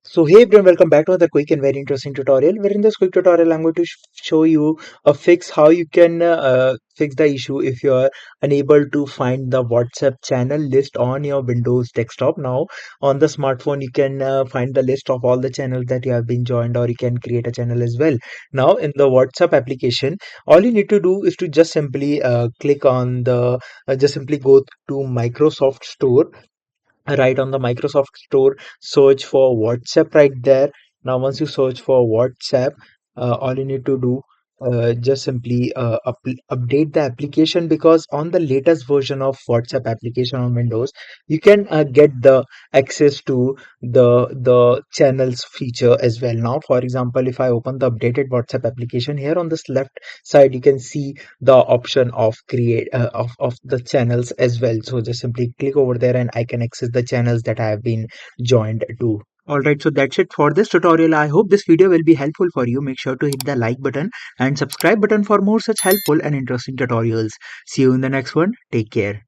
So hey everyone, welcome back to another quick and very interesting tutorial. Where in this quick tutorial, I'm going to show you a fix how you can fix the issue if you are unable to find the WhatsApp channel list on your Windows desktop. Now on the smartphone, you can find the list of all the channels that you have been joined, or you can create a channel as well. Now in the WhatsApp application, all you need to do is to just simply click on the just simply go to Microsoft Store. Right on the Microsoft Store, search for WhatsApp right there. Now, once you search for WhatsApp, all you need to do just simply update the application, because on the latest version of WhatsApp application on Windows, you can get the access to the channels feature as well. Now, for example, if I open the updated WhatsApp application, here on this left side, you can see the option of create of the channels as well. So just simply click over there and I can access the channels that I have been joined to. Alright, so that's it for this tutorial. I hope this video will be helpful for you. Make sure to hit the like button and subscribe button for more such helpful and interesting tutorials. See you in the next one. Take care.